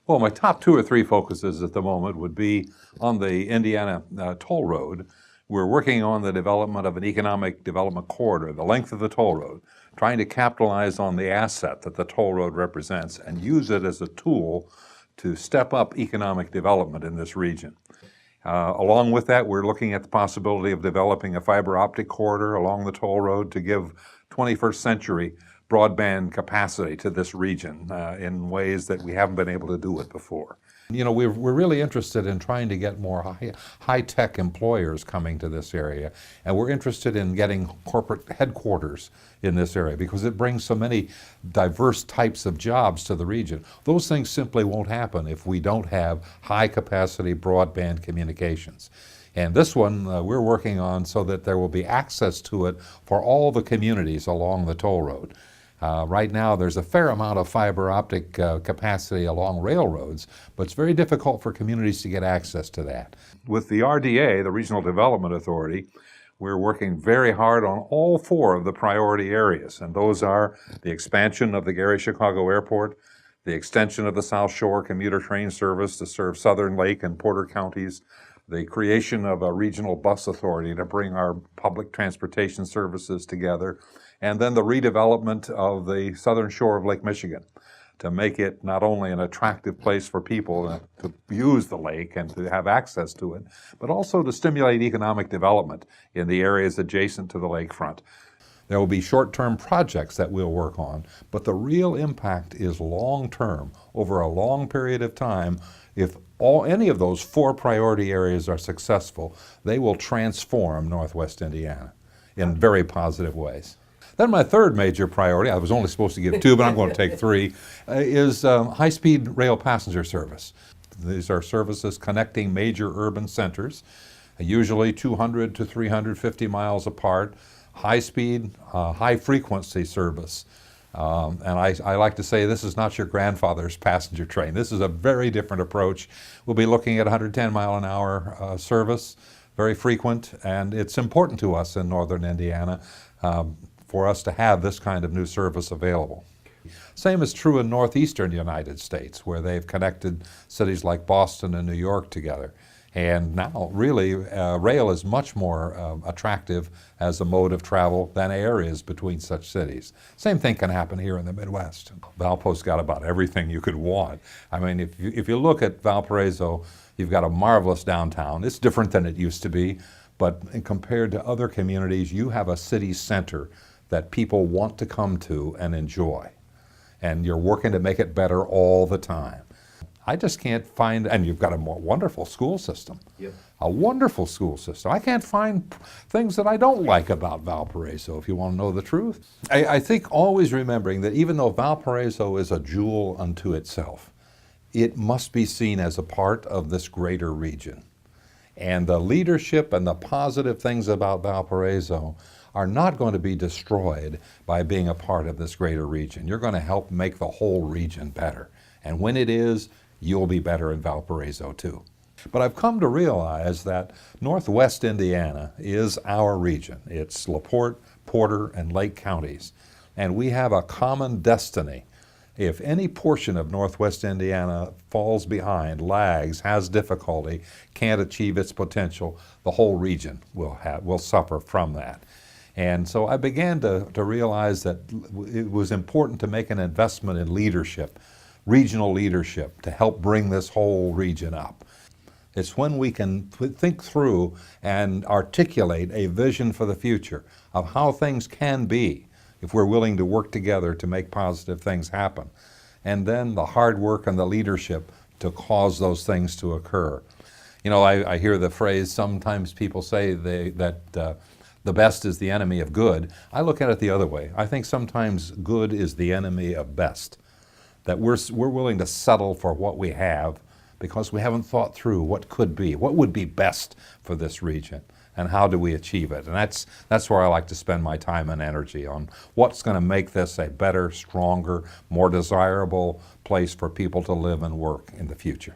Well, my top two or three focuses at the moment would be on the Indiana Toll Road. We're working on the development of an economic development corridor, the length of the toll road, trying to capitalize on the asset that the toll road represents and use it as a tool to step up economic development in this region. Along with that, we're looking at the possibility of developing a fiber optic corridor along the toll road to give 21st century broadband capacity to this region in ways that we haven't been able to do it before. You know, we're really interested in trying to get more high-tech employers coming to this area, and we're interested in getting corporate headquarters in this area because it brings so many diverse types of jobs to the region. Those things simply won't happen if we don't have high-capacity broadband communications. And this one we're working on so that there will be access to it for all the communities along the toll road. Right now, there's a fair amount of fiber optic capacity along railroads, but it's very difficult for communities to get access to that. With the RDA, the Regional Development Authority, we're working very hard on all four of the priority areas, and those are the expansion of the Gary-Chicago Airport, the extension of the South Shore commuter train service to serve Southern Lake and Porter counties, the creation of a regional bus authority to bring our public transportation services together, and then the redevelopment of the southern shore of Lake Michigan to make it not only an attractive place for people to use the lake and to have access to it, but also to stimulate economic development in the areas adjacent to the lakefront. There will be short-term projects that we'll work on, but the real impact is long-term, over a long period of time. If any of those four priority areas are successful, they will transform Northwest Indiana in very positive ways. Then my third major priority, I was only supposed to give two, but I'm going to take three, is high-speed rail passenger service. These are services connecting major urban centers, usually 200 to 350 miles apart, high-speed, high-frequency service. And I like to say this is not your grandfather's passenger train. This is a very different approach. We'll be looking at 110 mile an hour service, very frequent, and it's important to us in northern Indiana for us to have this kind of new service available. Same is true in northeastern United States, where they've connected cities like Boston and New York together. And now, really, rail is much more attractive as a mode of travel than air is between such cities. Same thing can happen here in the Midwest. Valpo's got about everything you could want. I mean, if you look at Valparaiso, you've got a marvelous downtown. It's different than it used to be, but compared to other communities, you have a city center that people want to come to and enjoy. And you're working to make it better all the time. I just can't find, and you've got a more wonderful school system, a wonderful school system. I can't find things that I don't like about Valparaiso, if you want to know the truth. I think always remembering that even though Valparaiso is a jewel unto itself, it must be seen as a part of this greater region. And the leadership and the positive things about Valparaiso are not going to be destroyed by being a part of this greater region. You're going to help make the whole region better. And when it is, you'll be better in Valparaiso too. But I've come to realize that Northwest Indiana is our region. It's LaPorte, Porter, and Lake counties. And we have a common destiny. If any portion of Northwest Indiana falls behind, lags, has difficulty, can't achieve its potential, the whole region will suffer from that. And so I began to realize that it was important to make an investment in leadership, regional leadership, to help bring this whole region up. It's when we can think through and articulate a vision for the future of how things can be if we're willing to work together to make positive things happen. And then the hard work and the leadership to cause those things to occur. You know, I hear the phrase, sometimes people say that the best is the enemy of good. I look at it the other way. I think sometimes good is the enemy of best. That we're willing to settle for what we have because we haven't thought through what could be, what would be best for this region, and how do we achieve it. And that's where I like to spend my time and energy, on what's going to make this a better, stronger, more desirable place for people to live and work in the future.